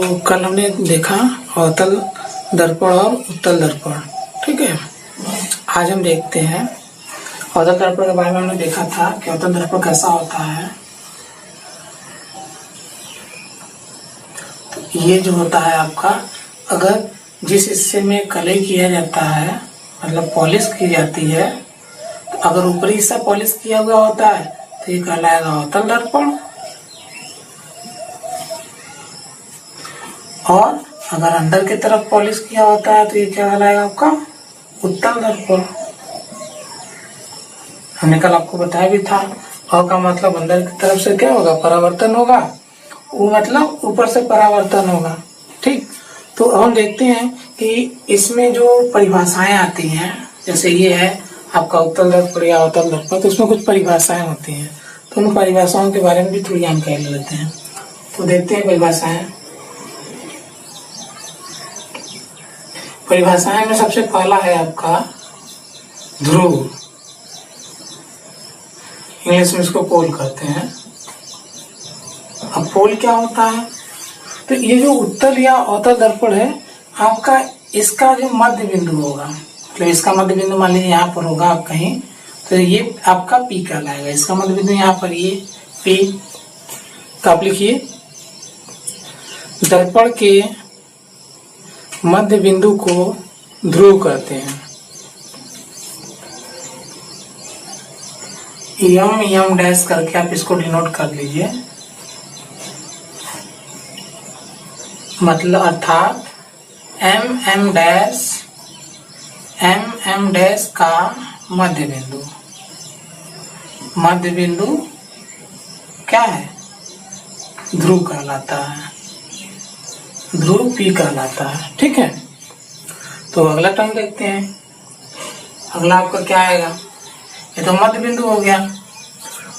तो कल हमने देखा अवतल दर्पण और उत्तल दर्पण, ठीक है। आज हम देखते हैं अवतल दर्पण के बारे में। हमने देखा था कि अवतल दर्पण कैसा होता है। तो ये जो होता है आपका, अगर जिस हिस्से में कलई किया जाता है, मतलब पॉलिश की जाती है, तो अगर ऊपरी हिस्सा पॉलिश किया हुआ होता है तो ये कहलाएगा अवतल दर्पण, और अगर अंदर की तरफ पॉलिश किया होता है तो ये क्या कहलाएगा आपका उत्तल दर्पण। हमने कल आपको बताया भी था। और का मतलब अंदर की तरफ से क्या होगा, परावर्तन होगा, वो मतलब ऊपर से परावर्तन होगा, ठीक। तो हम देखते हैं कि इसमें जो परिभाषाएं आती हैं, जैसे ये है आपका उत्तल दर्पण या अवतल दर्पण, तो इसमें कुछ परिभाषाएं होती हैं। तो उन परिभाषाओं के बारे में भी थोड़ी जानकारी ले लेते हैं। तो देखते हैं परिभाषाएं। परिभाषाएं में सबसे पहला है आपका ध्रुव, इंग्लिश में इसको पोल कहते हैं। अब पोल क्या होता है, तो ये जो उत्तल या अवतल दर्पण है आपका, इसका जो मध्य बिंदु होगा, मतलब इसका मध्य बिंदु मान लीजिए यहाँ पर होगा आप कहीं, तो ये आपका पी कहलाएगा। इसका मध्य बिंदु यहाँ पर ये पी। तो आप लिखिए दर्पण के मध्य बिंदु को ध्रुव कहते हैं। यम डैश करके आप इसको डिनोट कर लीजिए, मतलब अर्थात एम डैश का मध्य बिंदु। मध्य बिंदु क्या है, ध्रुव कहलाता है, ध्रुव पी कहलाता है, ठीक है। तो अगला टर्म देखते हैं। अगला आपका क्या आएगा, ये तो मध्य बिंदु हो गया।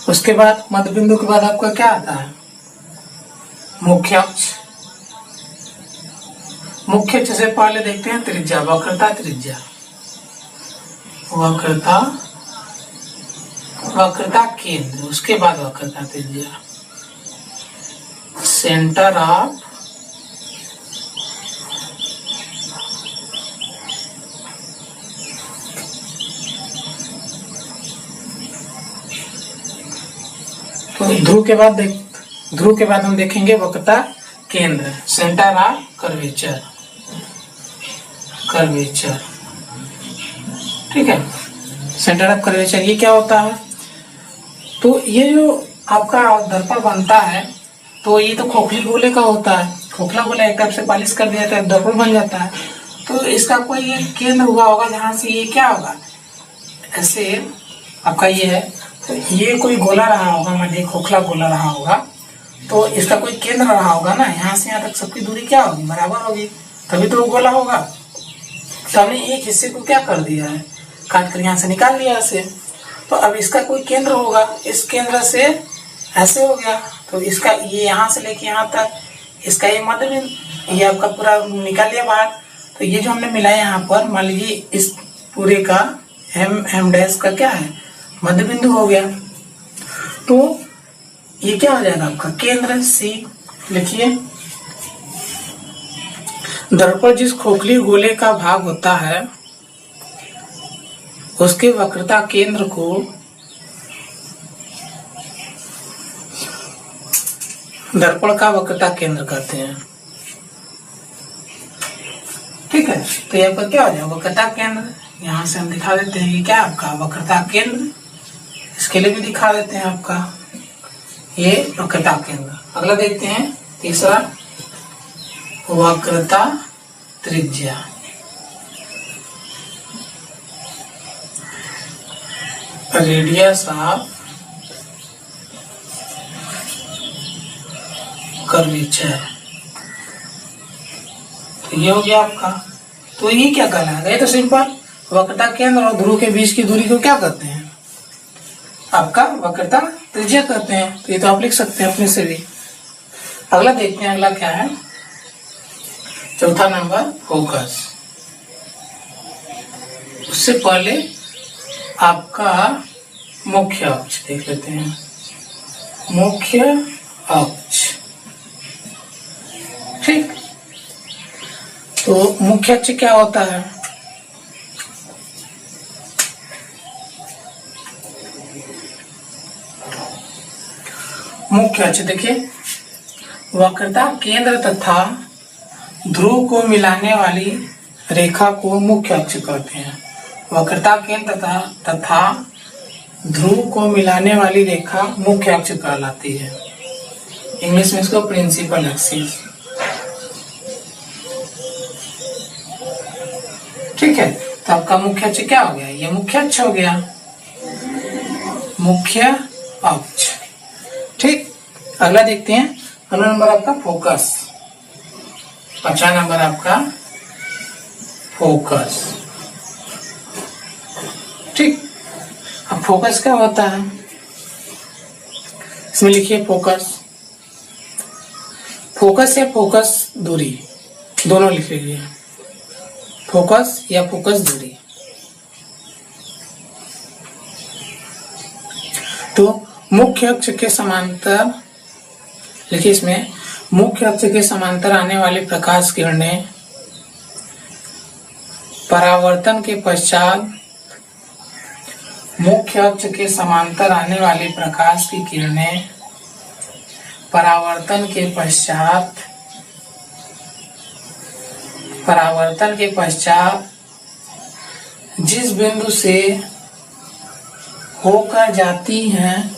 उसके बाद मध्य बिंदु के बाद आपका क्या आता है, मुख्य अक्ष। मुख्य अक्ष से पहले देखते हैं त्रिज्या, वक्रता त्रिज्या, वक्रता केंद्र, उसके बाद वक्रता त्रिज्या, सेंटर ऑफ ध्रुव के बाद हम देखेंगे वक्रता केंद्र, सेंटर ऑफ कर्वेचर, ठीक है। सेंटर ऑफ कर्वेचर ये क्या होता है, तो ये जो आपका दर्पण बनता है, तो ये तो खोखली गोले का होता है। खोखला गोला एक तरफ से पॉलिश कर दिया जाता है, दर्पण बन जाता है। तो इसका कोई ये केंद्र हुआ होगा जहां से ये क्या होगा, ऐसे आपका ये है, तो ये कोई गोला रहा होगा, मान खोखला गोला रहा होगा, तो इसका कोई केंद्र रहा होगा ना, यहाँ से यहाँ तक सबकी दूरी क्या होगी, बराबर होगी, तभी तो वो गोला होगा। तो हमने एक हिस्से को क्या कर दिया है, काट कर यहाँ से निकाल लिया ऐसे। तो अब इसका कोई केंद्र होगा, इस केंद्र से ऐसे हो गया, तो इसका ये यहाँ से लेके यहाँ तक, इसका ये मध्य बिंदु, ये आपका पूरा निकाल लिया बाहर। तो ये जो हमने मिलाया यहाँ पर, मान लीजिए इस पूरे का एम डैश का क्या है, मध्य बिंदु हो गया। तो ये क्या हो जाएगा आपका केंद्र सी। लिखिए दर्पण जिस खोखली गोले का भाग होता है उसके वक्रता केंद्र को दर्पण का वक्रता केंद्र कहते हैं, ठीक है। तो यहाँ पर क्या हो जाएगा, वक्रता केंद्र, यहाँ से हम दिखा देते हैं ये क्या आपका वक्रता केंद्र, इसके लिए भी दिखा देते हैं आपका ये वक्रता केंद्र। अगला देखते हैं तीसरा, वक्रता त्रिज्या। रेडियस ऑफ कर्वेचर, तो ये हो गया आपका। तो ये क्या कहलाएगा, ये तो सिंपल, वक्रता केंद्र और ध्रुव के बीच की दूरी को क्या कहते हैं, आपका वक्रता त्रिज्या कहते हैं। तो ये तो आप लिख सकते हैं अपने से भी। अगला देखते हैं, अगला क्या है, चौथा नंबर फोकस। उससे पहले आपका मुख्य अक्ष देख लेते हैं, मुख्य अक्ष, ठीक। तो मुख्य अक्ष क्या होता है? मुख्य अक्ष देखिए, वक्रता केंद्र तथा ध्रुव को मिलाने वाली रेखा को मुख्य अक्ष कहते हैं। वक्रता केंद्र तथा ध्रुव को मिलाने वाली रेखा मुख्य अक्ष कहलाती है। इंग्लिश में इसको प्रिंसिपल एक्सिस। ठीक है, तो आपका मुख्य अक्ष क्या हो गया? ये मुख्य अक्ष हो गया, मुख्य अक्ष। ठीक, अगला देखते हैं। अगला नंबर आपका फोकस। 5वां नंबर आपका फोकस। ठीक, अब फोकस क्या होता है? इसमें लिखिए फोकस। फोकस या फोकस दूरी दोनों लिख लीजिए, फोकस या फोकस दूरी। तो मुख्य अक्ष के समांतर लिखिए, इसमें मुख्य अक्ष के समांतर आने वाली प्रकाश किरणें परावर्तन के पश्चात मुख्य अक्ष के समांतर आने वाली प्रकाश की किरणें परावर्तन के पश्चात जिस बिंदु से होकर जाती हैं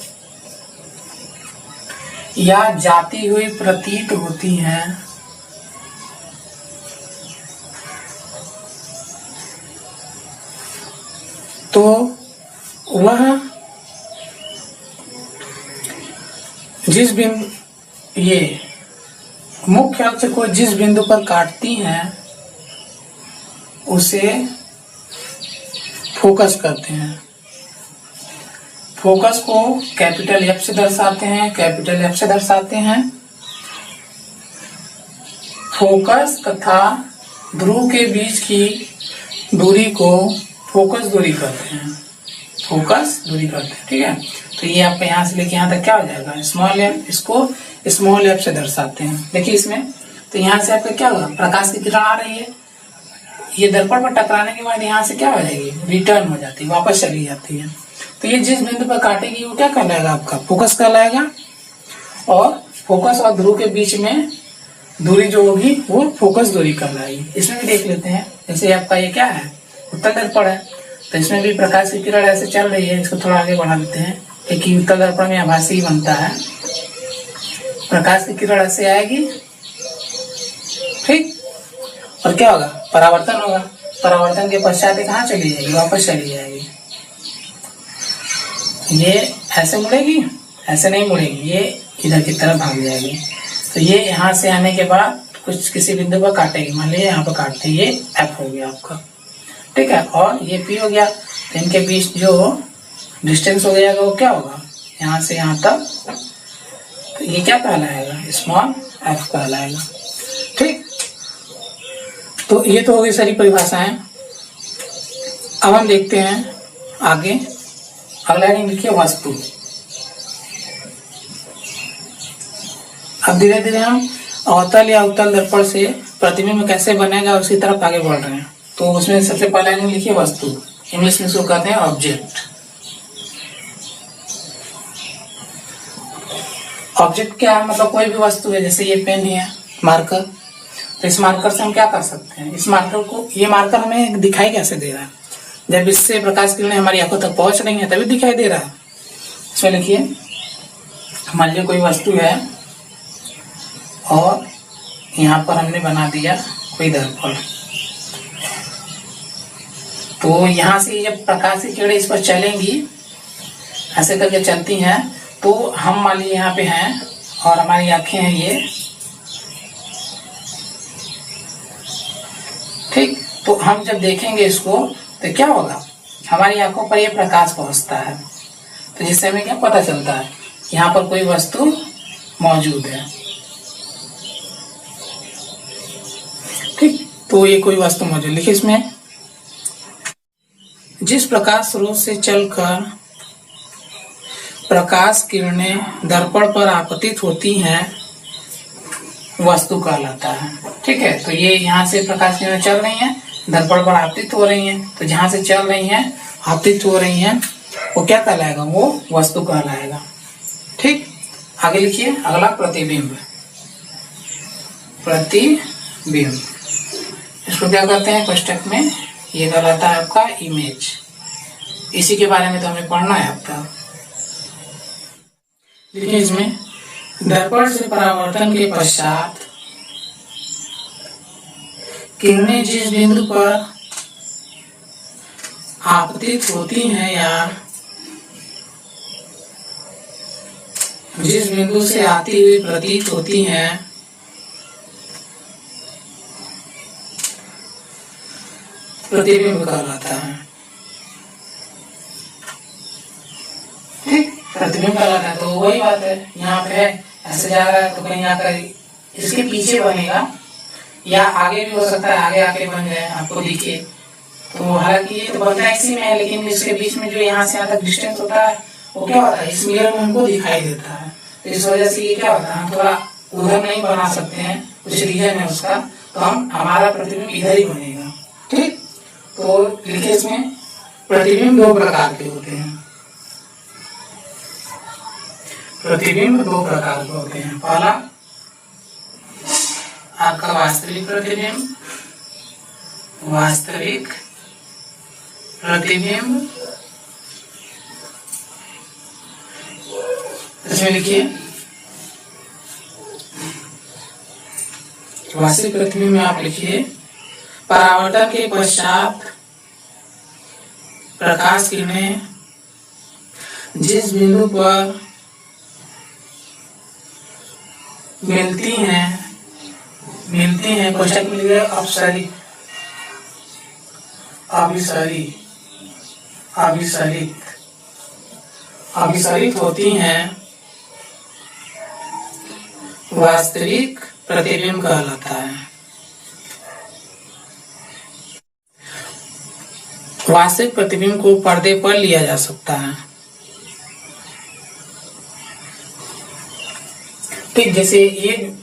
या जाती हुई प्रतीत होती हैं, तो वह जिस बिंदु ये मुख्य अक्ष को जिस बिंदु पर काटती हैं उसे फोकस कहते हैं। फोकस को कैपिटल एफ से दर्शाते हैं, कैपिटल एफ से दर्शाते हैं। फोकस तथा ध्रुव के बीच की दूरी को फोकस दूरी कहते हैं, फोकस दूरी कहते हैं। ठीक है, तो ये आपका यहाँ से लेके यहाँ तक क्या हो जाएगा? Small F. इसको स्मॉल एफ से दर्शाते हैं। देखिए इसमें, तो यहाँ से आपका क्या होगा? प्रकाश की किरण आ रही है, ये दर्पण पर टकराने के बाद यहाँ से क्या हो जाएगी? रिटर्न हो जाती है, वापस चली जाती है। तो ये जिस बिंदु पर काटेगी वो क्या कहलाएगा? आपका फोकस कहलाएगा। और फोकस और ध्रुव के बीच में दूरी जो होगी वो फोकस दूरी कहलाएगी। इसमें भी देख लेते हैं, जैसे आपका ये क्या है? उत्तल दर्पण है, तो इसमें भी प्रकाश की किरण ऐसे चल रही है। इसको थोड़ा आगे बढ़ा देते हैं। एक उत्तल दर्पण में आभासी बनता है, प्रकाश की किरण ऐसे आएगी। ठीक, और क्या होगा? परावर्तन होगा। परावर्तन के पश्चात कहाँ चली जाएगी? वापस चली जाएगी। ये ऐसे मुड़ेगी, ऐसे नहीं मुड़ेगी, ये इधर की तरफ भाग जाएगी। तो ये यहाँ से आने के बाद कुछ किसी बिंदु पर काटेगी, मान लीजिए यहाँ पर काटते, ये एफ हो गया आपका। ठीक है, और ये पी हो गया। तो इनके बीच जो डिस्टेंस हो जाएगा वो क्या होगा? यहाँ से यहाँ तक, तो ये क्या कहलाएगा? स्मॉल एफ कहलाएगा। ठीक, तो ये तो हो गई सारी परिभाषाएं। अब हम देखते हैं आगे। अगला हेडिंग लिखिए वस्तु। अब धीरे धीरे हम अवतल या उत्तल दर्पण से प्रतिबिंब कैसे बनेगा उसकी तरफ आगे बढ़ रहे हैं। तो उसमें सबसे पहला हेडिंग लिखिए वस्तु। इंग्लिश में इसको कहते हैं ऑब्जेक्ट। ऑब्जेक्ट क्या है? मतलब कोई भी वस्तु है, जैसे ये पेन है, मार्कर। तो इस मार्कर से हम क्या कर सकते हैं? इस मार्कर को, ये मार्कर हमें दिखाई कैसे दे रहा है? जब इससे प्रकाश किरणें हमारी आंखों तक पहुंच रही हैं तभी दिखाई दे रहा है। इसमें लिखिए, मान लीजिए कोई वस्तु है और यहाँ पर हमने बना दिया कोई दर्पण। तो यहाँ से जब प्रकाश की किरणें इस पर चलेंगी, ऐसे करके चलती हैं, तो हम मान लीजिए यहाँ पे हैं और हमारी आंखें हैं ये। ठीक, तो हम जब देखेंगे इसको तो क्या होगा? हमारी आंखों पर ये प्रकाश पहुंचता है, तो जिससे हमें क्या पता चलता है? यहाँ पर कोई वस्तु मौजूद है। ठीक, तो ये कोई वस्तु मौजूद। लिखिए इसमें, जिस प्रकाश स्रोत से चलकर प्रकाश किरणें दर्पण पर आपतित होती हैं वस्तु कहलाता है। ठीक है, तो ये यहाँ से प्रकाश किरणें चल रही हैं, दर्पण पर आपतित हो रही हैं, तो जहां से चल रही हैं आपतित हो रही हैं वो क्या कहलाएगा, वो वस्तु कहलाएगा। ठीक, आगे लिखिए अगला प्रतिबिंब। प्रतिबिंब इसको क्या कहते हैं कोष्टक में, ये कहलाता है आपका इमेज। इसी के बारे में तो हमें पढ़ना है आपका। देखिए इसमें दर्पण से परावर्तन के पश्चात किरणें जिस बिंदु पर आपतित होती हैं या जिस बिंदु से आती हुई प्रतीत होती हैं प्रतिबिंब कहलाता है। ठीक, प्रतिबिंब कहलाता है। तो वही बात है, यहाँ पे ऐसे जा रहा है तो कहीं आकर इसके पीछे बनेगा या आगे भी हो सकता है, आगे आके बन जाए आपको दिखे। तो हालांकि ये तो बनना इसी में है, लेकिन इसके बीच में जो यहाँ से यहाँ तक डिस्टेंस होता है वो क्या होता है, इस मिरर में हमको दिखाई देता है। तो इस वजह से ये क्या होता है, हम थोड़ा उधर नहीं बना सकते हैं, कुछ रीजन है उसका, तो हमारा प्रतिबिंब इधर ही बनेगा। ठीक, तो लिखिए इसमें प्रतिबिंब दो प्रकार के होते हैं। प्रतिबिंब दो प्रकार के होते हैं। पहला आपका वास्तविक प्रतिबिंब, वास्तविक प्रतिबिंब। इसमें लिखिए वास्तविक प्रतिबिंब में आप लिखिए परावर्तन के पश्चात प्रकाश किरणें जिस बिंदु पर मिलती हैं कोष्टक में लिखिए अभिसरित होती हैं वास्तविक प्रतिबिंब कहलाता है। वास्तविक प्रतिबिंब को पर्दे पर लिया जा सकता है। ठीक, जैसे ये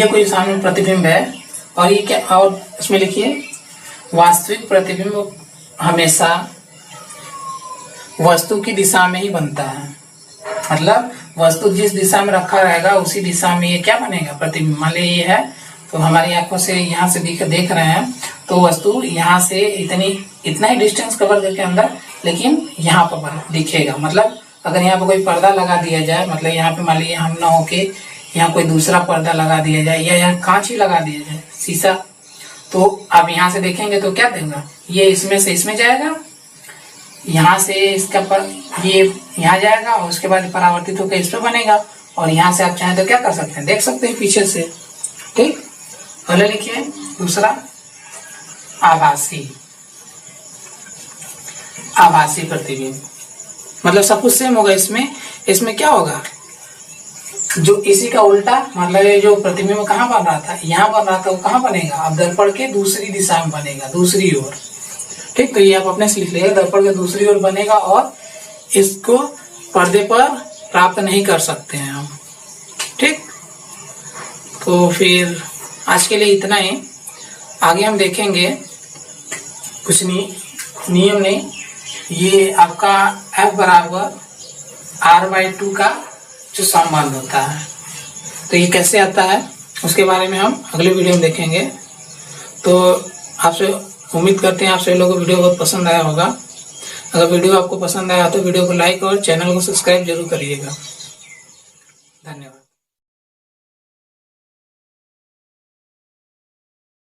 कोई सामने प्रतिबिंब है और ये क्या, और इसमें लिखिए वास्तविक प्रतिबिंब हमेशा वस्तु की दिशा में ही बनता है। मतलब वस्तु जिस दिशा में रखा रहेगा उसी दिशा में ये क्या बनेगा, प्रतिबिंब। मान लीजिए ये है तो हमारी आंखों से यहाँ से देख रहे हैं तो वस्तु यहाँ से इतना ही डिस्टेंस कवर करके अंदर, लेकिन यहाँ पर दिखेगा। मतलब अगर यहाँ पर कोई पर्दा लगा दिया जाए, मतलब यहाँ पे मान लीजिए हम ना होके यहाँ कोई दूसरा पर्दा लगा दिया जाए या यहाँ कांच ही लगा दिया जाए, शीशा, तो अब यहाँ से देखेंगे तो क्या देगा, ये इसमें से इसमें जाएगा, यहाँ से इसका पर ये यहाँ जाएगा और उसके बाद परावर्तित होकर इस पर बनेगा, और यहाँ से आप चाहें तो क्या कर सकते हैं, देख सकते हैं पीछे से। ठीक, पहले लिखिए दूसरा आभासी प्रतिबिंब। मतलब सब कुछ सेम होगा इसमें क्या होगा, जो इसी का उल्टा, मतलब ये जो प्रतिबिंब कहाँ बन रहा था, यहाँ बन रहा था, वो कहाँ बनेगा, अब दर्पण के दूसरी दिशा में बनेगा, दूसरी ओर। ठीक, तो ये आप अपने से लिख लीजिए, दर्पण के दूसरी ओर बनेगा और इसको पर्दे पर प्राप्त नहीं कर सकते हैं हम। ठीक, तो फिर आज के लिए इतना ही। आगे हम देखेंगे कुछ नियम नहीं, ये आपका F बराबर R/2 का जो संबंध होता है, तो ये कैसे आता है उसके बारे में हम अगले वीडियो में देखेंगे। तो आपसे उम्मीद करते हैं आप सभी लोगों को वीडियो बहुत पसंद आया होगा। अगर वीडियो आपको पसंद आया तो वीडियो को लाइक और चैनल को सब्सक्राइब जरूर करिएगा। धन्यवाद।